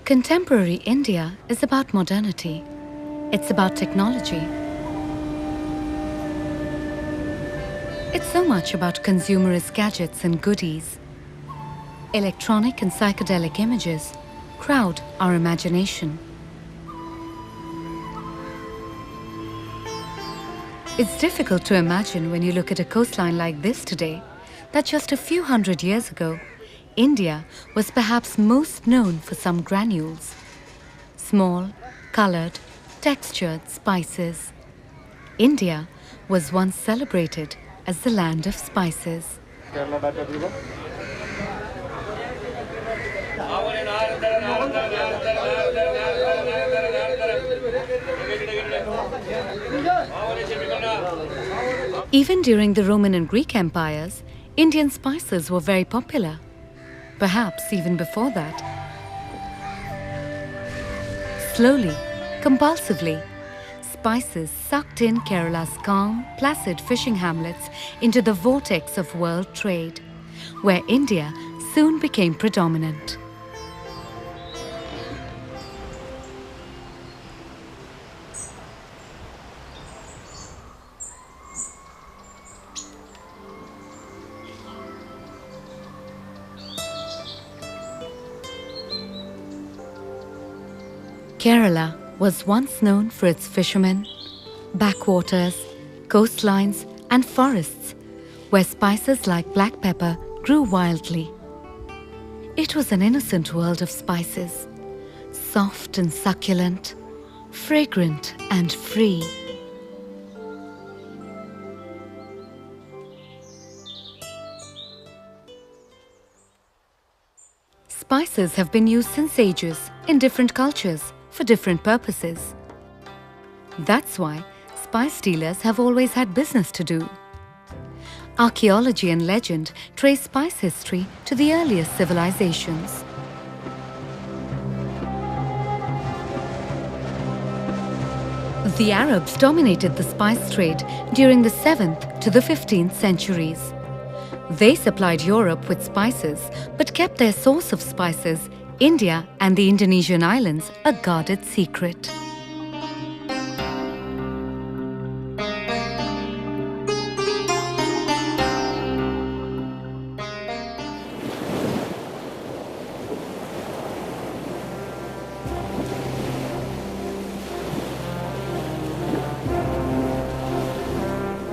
Contemporary India is about modernity. It's about technology. It's so much about consumerist gadgets and goodies. Electronic and psychedelic images crowd our imagination. It's difficult to imagine when you look at a coastline like this today that just a few hundred years ago, India was perhaps most known for some granules. Small, colored, textured spices. India was once celebrated as the land of spices. Even during the Roman and Greek empires, Indian spices were very popular. Perhaps even before that. Slowly, compulsively, spices sucked in Kerala's calm, placid fishing hamlets into the vortex of world trade, where India soon became predominant. Kerala was once known for its fishermen, backwaters, coastlines and forests where spices like black pepper grew wildly. It was an innocent world of spices, soft and succulent, fragrant and free. Spices have been used since ages in different cultures for different purposes. That's why spice dealers have always had business to do. Archaeology and legend trace spice history to the earliest civilizations. The Arabs dominated the spice trade during the 7th to the 15th centuries. They supplied Europe with spices but kept their source of spices, India and the Indonesian islands, a guarded secret.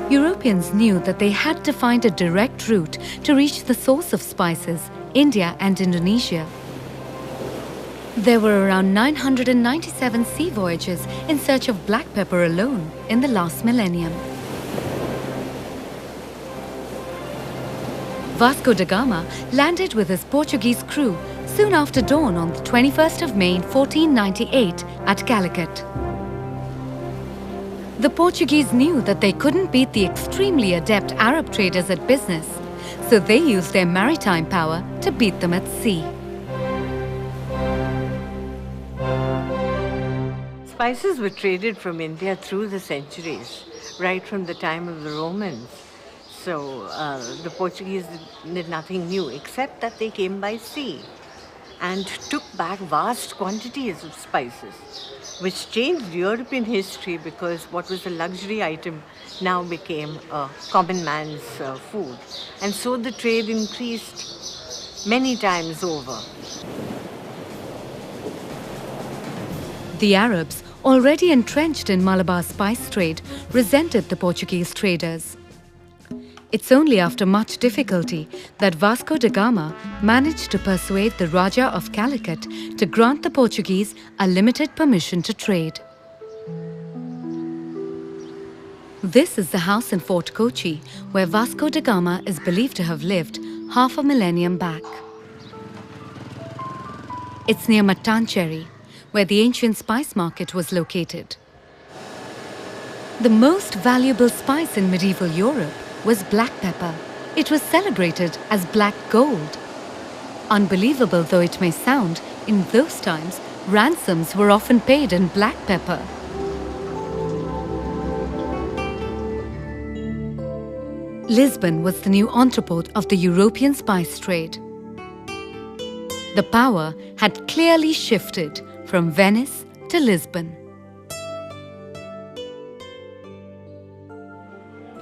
Europeans knew that they had to find a direct route to reach the source of spices, India and Indonesia. There were around 997 sea voyages in search of black pepper alone in the last millennium. Vasco da Gama landed with his Portuguese crew soon after dawn on the 21st of May 1498 at Calicut. The Portuguese knew that they couldn't beat the extremely adept Arab traders at business, so they used their maritime power to beat them at sea. Spices were traded from India through the centuries, right from the time of the Romans. So the Portuguese did nothing new except that they came by sea and took back vast quantities of spices, which changed European history because what was a luxury item now became a common man's food. And so the trade increased many times over. The Arabs, already entrenched in Malabar spice trade, resented the Portuguese traders. It's only after much difficulty that Vasco da Gama managed to persuade the Raja of Calicut to grant the Portuguese a limited permission to trade. This is the house in Fort Kochi, where Vasco da Gama is believed to have lived half a millennium back. It's near Mattancherry, where the ancient spice market was located. The most valuable spice in medieval Europe was black pepper. It was celebrated as black gold. Unbelievable though it may sound, in those times, ransoms were often paid in black pepper. Lisbon was the new entrepot of the European spice trade. The power had clearly shifted from Venice to Lisbon.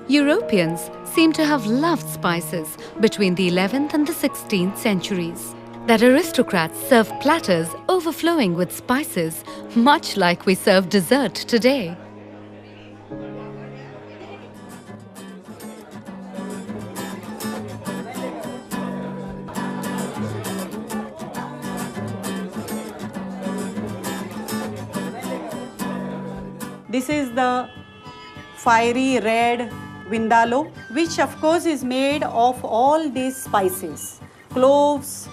Europeans seem to have loved spices between the 11th and the 16th centuries. That aristocrats served platters overflowing with spices, much like we serve dessert today. This is the fiery red vindaloo, which of course is made of all these spices: cloves,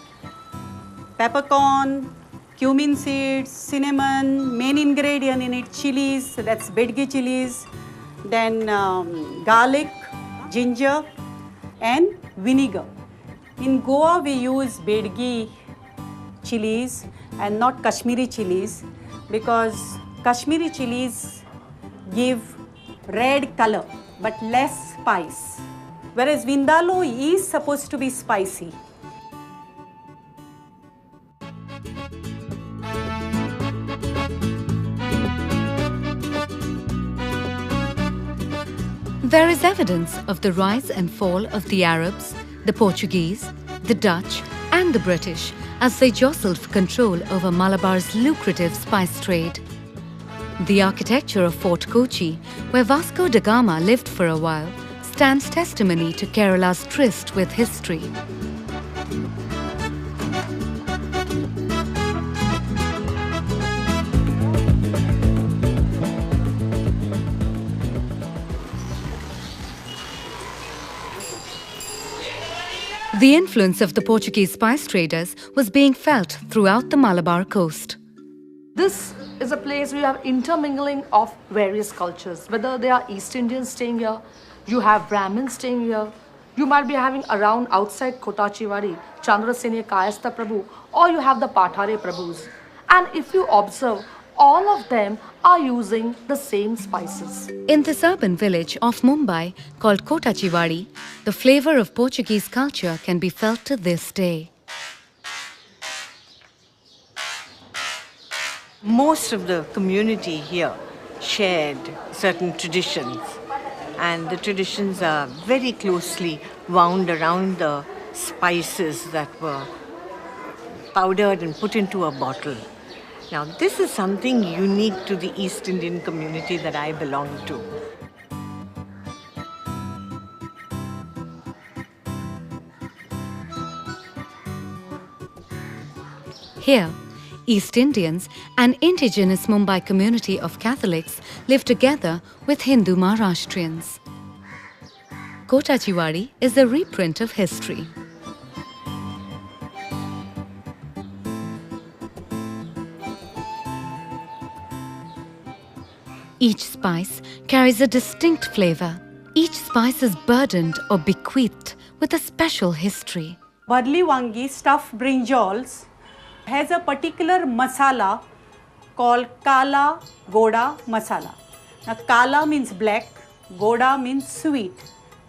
peppercorn, cumin seeds, cinnamon, main ingredient in it, chilies, that's bedgi chilies, then garlic, ginger and vinegar. In Goa we use bedgi chilies and not Kashmiri chilies, because Kashmiri chilies give red color but less spice, whereas vindaloo is supposed to be spicy. There is evidence of the rise and fall of the Arabs, the Portuguese, the Dutch and the British as they jostled for control over Malabar's lucrative spice trade. The architecture of Fort Kochi, where Vasco da Gama lived for a while, stands testimony to Kerala's tryst with history. The influence of the Portuguese spice traders was being felt throughout the Malabar coast. This is a place where you have intermingling of various cultures, whether they are East Indians staying here, you have Brahmins staying here, you might be having around outside Kotachiwadi, Chandrasene Kayastha Prabhu, or you have the Pathare Prabhus. And if you observe, all of them are using the same spices. In this urban village of Mumbai called Kotachiwadi, the flavor of Portuguese culture can be felt to this day. Most of the community here shared certain traditions, and the traditions are very closely wound around the spices that were powdered and put into a bottle. Now, this is something unique to the East Indian community that I belong to. Here, East Indians, an indigenous Mumbai community of Catholics, live together with Hindu Maharashtrians. Kotachiwadi is a reprint of history. Each spice carries a distinct flavor. Each spice is burdened or bequeathed with a special history. Barli wangi stuffed brinjals has a particular masala called Kala Goda masala. Now Kala means black, Goda means sweet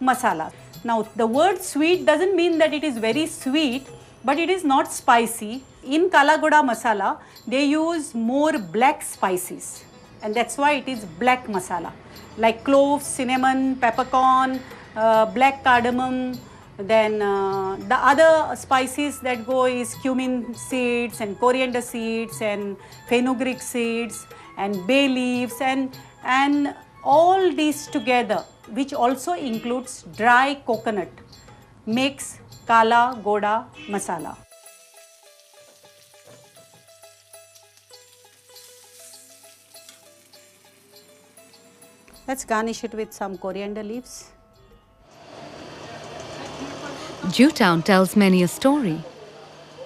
masala. Now the word sweet doesn't mean that it is very sweet, but it is not spicy. In Kala Goda masala, they use more black spices, and that's why it is black masala, like cloves, cinnamon, peppercorn, black cardamom. Then the other spices that go is cumin seeds and coriander seeds and fenugreek seeds and bay leaves and all these together, which also includes dry coconut, makes Kala Goda masala. Let's garnish it with some coriander leaves. Jewtown tells many a story.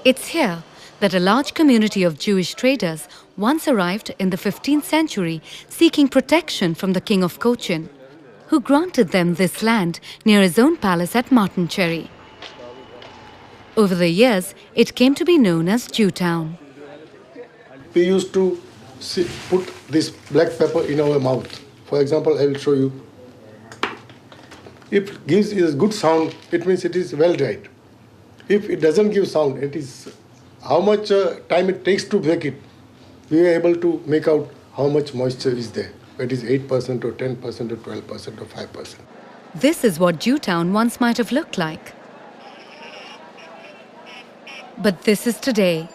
It's here that a large community of Jewish traders once arrived in the 15th century seeking protection from the king of Cochin, who granted them this land near his own palace at Martincherry. Over the years, it came to be known as Jewtown. We used to put this black pepper in our mouth. For example, I will show you. If it gives a good sound, it means it is well dried. If it doesn't give sound, it is how much time it takes to bake it, we were able to make out how much moisture is there. It is 8% or 10% or 12% or 5%. This is what Jewtown once might have looked like. But this is today.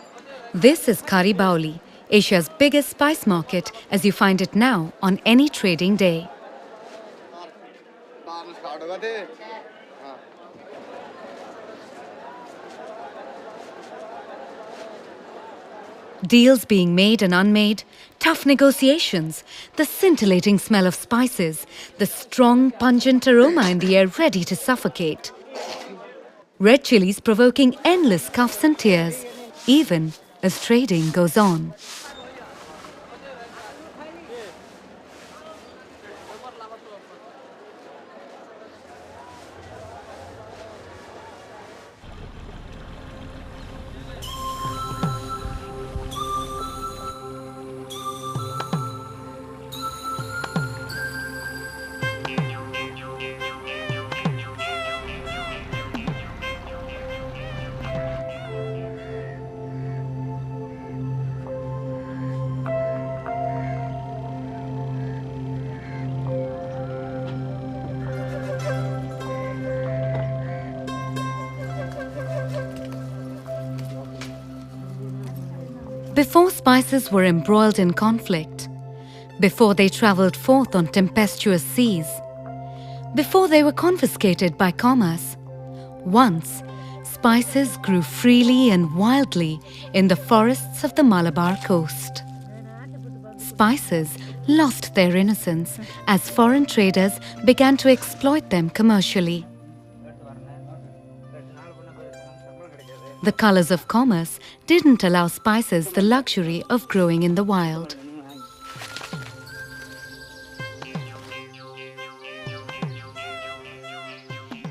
This is Kari Baoli, Asia's biggest spice market as you find it now on any trading day. Deals being made and unmade, tough negotiations, the scintillating smell of spices, the strong, pungent aroma in the air ready to suffocate. Red chilies provoking endless cuffs and tears, even as trading goes on. Before spices were embroiled in conflict, before they travelled forth on tempestuous seas, before they were confiscated by commerce, once spices grew freely and wildly in the forests of the Malabar coast. Spices lost their innocence as foreign traders began to exploit them commercially. The colours of commerce didn't allow spices the luxury of growing in the wild.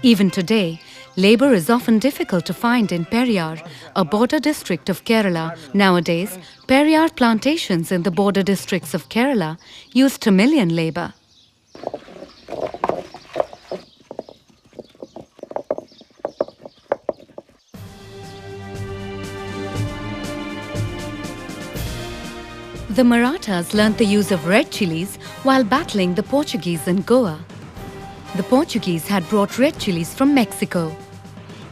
Even today, labour is often difficult to find in Periyar, a border district of Kerala. Nowadays, Periyar plantations in the border districts of Kerala use Tamilian labour. The Marathas learnt the use of red chilies while battling the Portuguese in Goa. The Portuguese had brought red chilies from Mexico.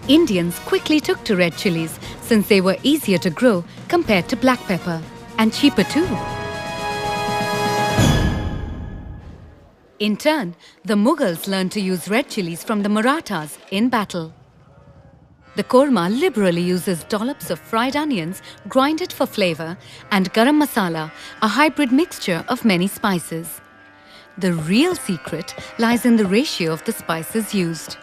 Indians quickly took to red chilies since they were easier to grow compared to black pepper, and cheaper too. In turn, the Mughals learned to use red chilies from the Marathas in battle. The korma liberally uses dollops of fried onions grinded for flavour and garam masala, a hybrid mixture of many spices. The real secret lies in the ratio of the spices used.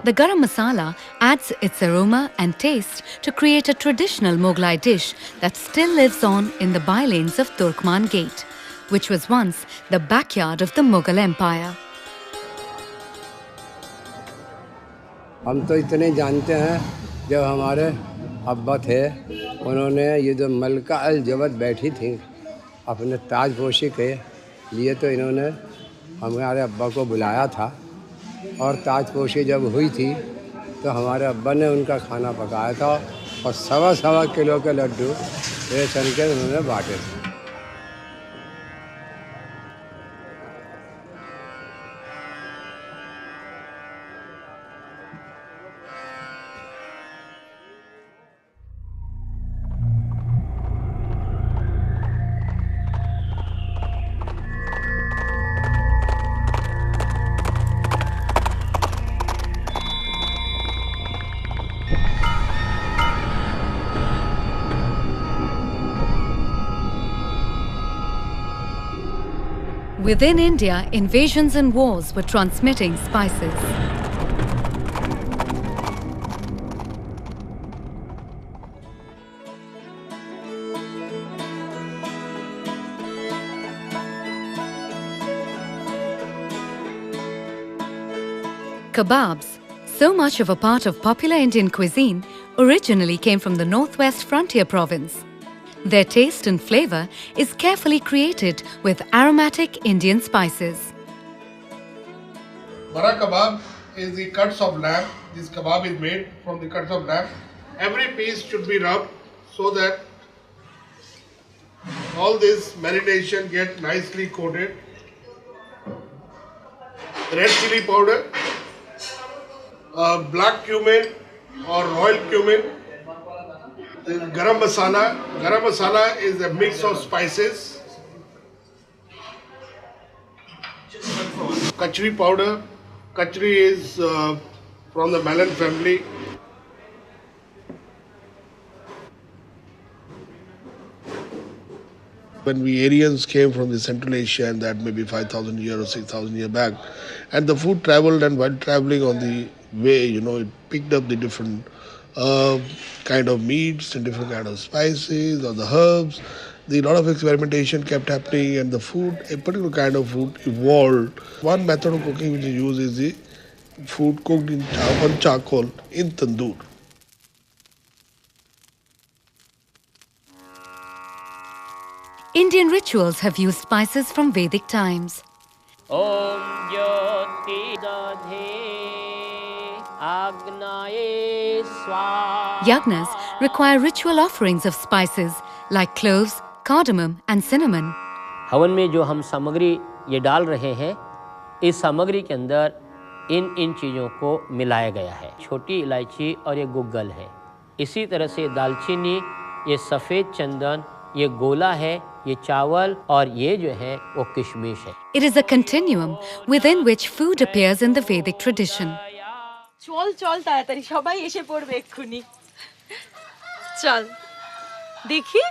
The garam masala adds its aroma and taste to create a traditional Mughlai dish that still lives on in the bylanes of Turkman Gate, which was once the backyard of the Mughal Empire. हम तो इतने जानते हैं, जब हमारे अब्बा थे उन्होंने ये जो मलका अल जबत बैठी थी अपने ताजपोशी के लिए, तो इन्होंने हमारे अब्बा को बुलाया था और ताजपोशी जब हुई थी तो हमारे अब्बा ने उनका खाना पकाया था और सवा किलो के लड्डू रेशन के उन्होंने बांटे थे. Within India, invasions and wars were transmitting spices. Kebabs, so much of a part of popular Indian cuisine, originally came from the northwest frontier province. Their taste and flavour is carefully created with aromatic Indian spices. Bara kebab is the cuts of lamb. This kebab is made from the cuts of lamb every piece should be rubbed so that all this marination get nicely coated. Red chili powder, black cumin or royal cumin, garam masala. Garam masala is a mix of spices. Kachri powder. Kachri is from the melon family. When we Aryans came from the Central Asia, and that maybe 5,000 years or 6,000 years back, and the food traveled, and while traveling on the way, it picked up the different kind of meats and different kind of spices or the herbs. The lot of experimentation kept happening, and the food, a particular kind of food, evolved. One method of cooking which is used is the food cooked on charcoal in tandoor. Indian rituals have used spices from Vedic times. Yagnas require ritual offerings of spices like cloves, cardamom and cinnamon. हवन में जो हम सामग्री ये डाल रहे हैं, इस सामग्री के अंदर इन चीज़ों को मिलाया गया है। छोटी इलायची और ये गुग्गल है। इसी तरह से दालचीनी, ये सफ़ेद चंदन, ये गोला है, ये चावल और ये जो है वो किशमिश है। It is a continuum within which food appears in the Vedic tradition. চল চল তাড়াতাড়ি সবাই এসে পড়বে এক্ষুনি চল দেখি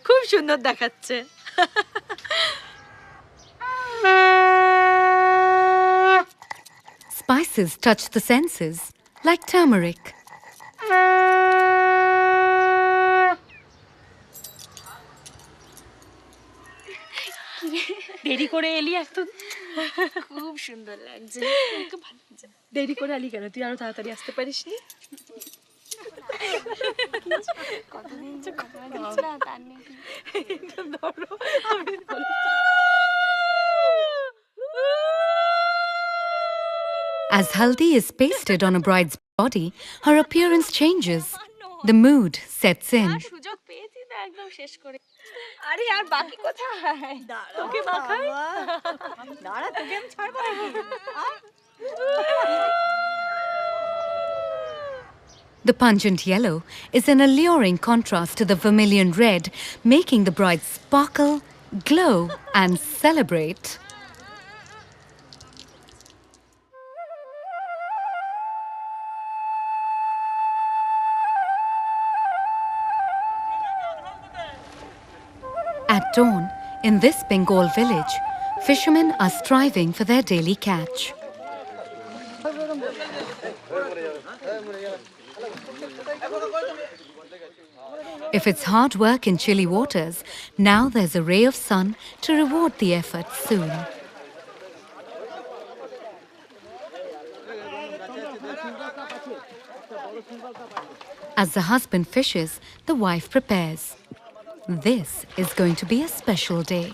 খুব সুন্দর দেখাচ্ছে Spices touch the senses like turmeric. দেরি করে এলি একদম খুব সুন্দর লাগছে খুব ভালো লাগছে দেরি করে এলি কেন তুই আরো তাড়াতাড়ি আসতে পারিসনি কতদিন যে কথা বলছিস না তার নেই ধরো আমি As haldi is pasted on a bride's body, her appearance changes. The mood sets in. সুযোগ পেয়েছি না একদম শেষ করে আরে আর বাকি কোথায় তোকে মাখাই দাঁড়া তোকে আমি ছাড়বো নাকি The pungent yellow is an alluring contrast to the vermilion red, making the bride sparkle, glow and celebrate. At dawn, in this Bengal village, fishermen are striving for their daily catch. If it's hard work in chilly waters, now there's a ray of sun to reward the effort soon. As the husband fishes, the wife prepares. This is going to be a special day.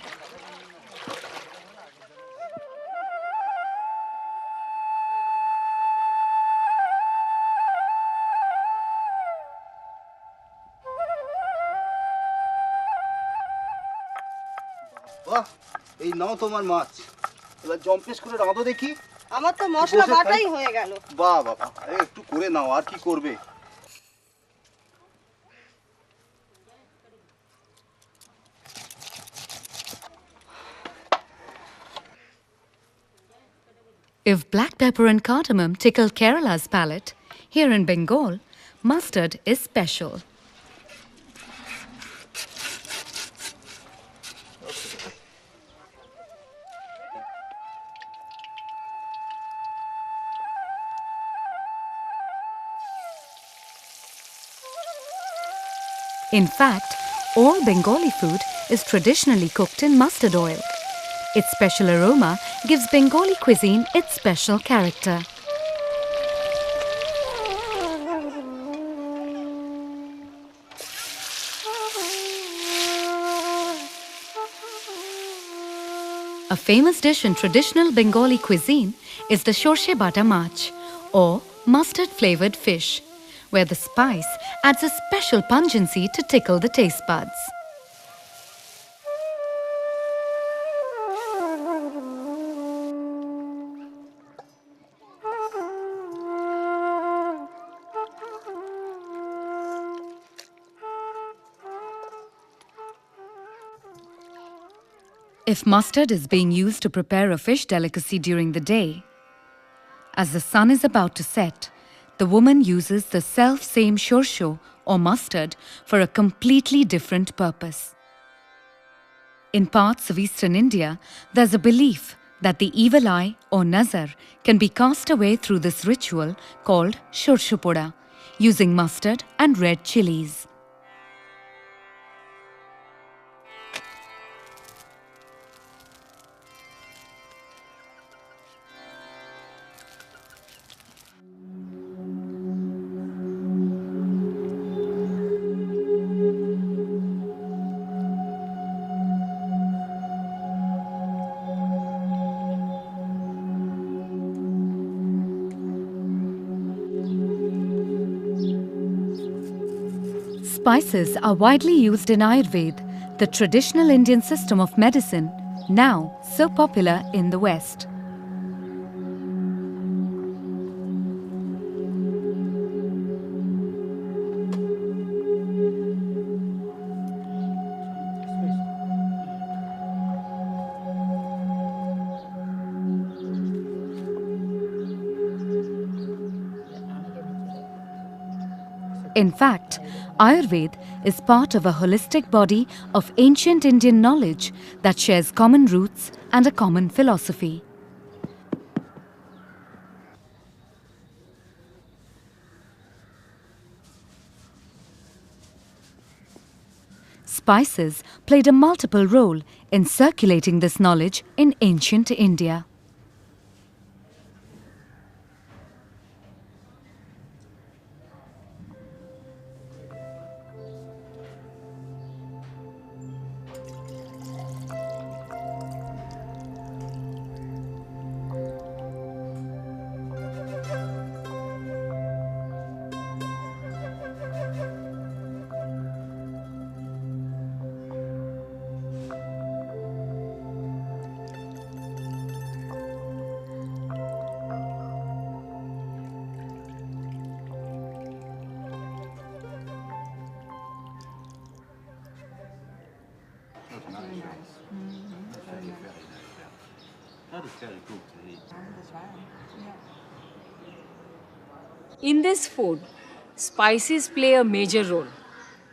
বাহ এই নাও তোমার মাছ এবার জম্পেস করে রাঁধো দেখি আমার তো মশলা বাটাই হয়ে গেল বাহ বাবা একটু করে নাও আর কি করবে If black pepper and cardamom tickle Kerala's palate, here in Bengal, mustard is special. In fact, all Bengali food is traditionally cooked in mustard oil. Its special aroma gives Bengali cuisine its special character. A famous dish in traditional Bengali cuisine is the shorshe bata mach, or mustard-flavored fish. where the spice adds a special pungency to tickle the taste buds. If mustard is being used to prepare a fish delicacy during the day, as the sun is about to set, the woman uses the self-same shorsho or mustard for a completely different purpose. In parts of eastern India, there's a belief that the evil eye or nazar can be cast away through this ritual called shorshopoda, using mustard and red chilies. Spices are widely used in Ayurveda, the traditional Indian system of medicine, now so popular in the West. In fact, Ayurveda is part of a holistic body of ancient Indian knowledge that shares common roots and a common philosophy. Spices played a multiple role in circulating this knowledge in ancient India. In this food, spices play a major role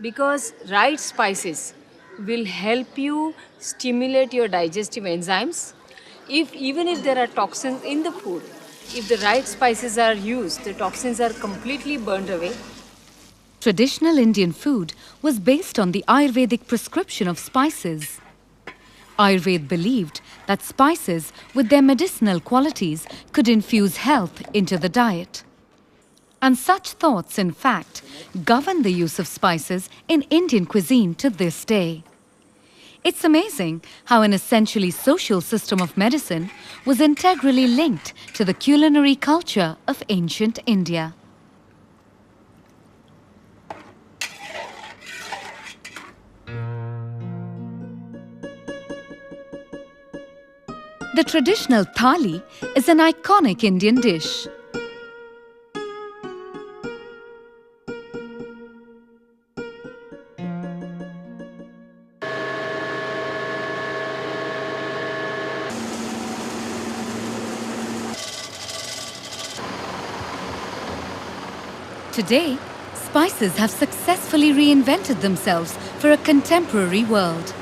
because right spices will help you stimulate your digestive enzymes. Even if there are toxins in the food, if the right spices are used, the toxins are completely burned away. Traditional Indian food was based on the Ayurvedic prescription of spices. Ayurveda believed that spices with their medicinal qualities could infuse health into the diet. And such thoughts, in fact, govern the use of spices in Indian cuisine to this day. It's amazing how an essentially social system of medicine was integrally linked to the culinary culture of ancient India. The traditional thali is an iconic Indian dish. Today, spices have successfully reinvented themselves for a contemporary world.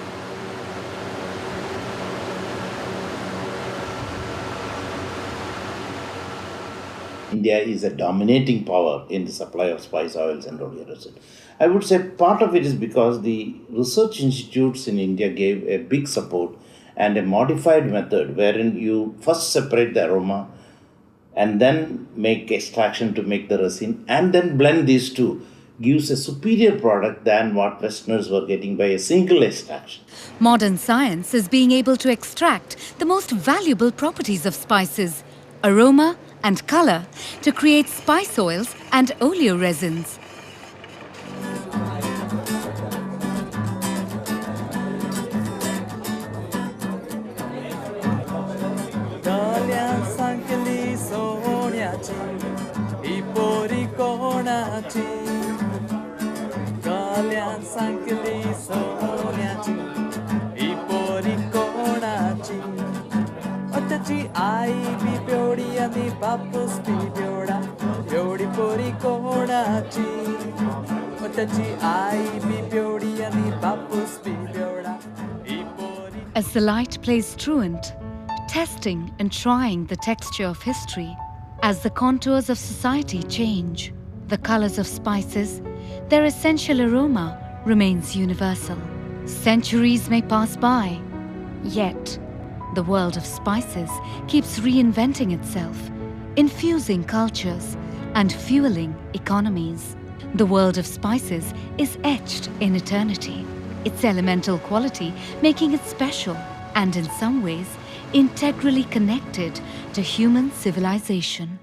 India is a dominating power in the supply of spice oils and rodeo resin. I would say part of it is because the research institutes in India gave a big support and a modified method wherein you first separate the aroma and then make extraction to make the resin and then blend these two gives a superior product than what Westerners were getting by a single extraction. Modern science is being able to extract the most valuable properties of spices, aroma and color to create spice oils and oleoresins. As the light plays truant, testing and trying the texture of history, as the contours of society change, the colors of spices, their essential aroma remains universal. Centuries may pass by, yet the world of spices keeps reinventing itself, infusing cultures and fueling economies. The world of spices is etched in eternity, its elemental quality making it special and in some ways integrally connected to human civilization.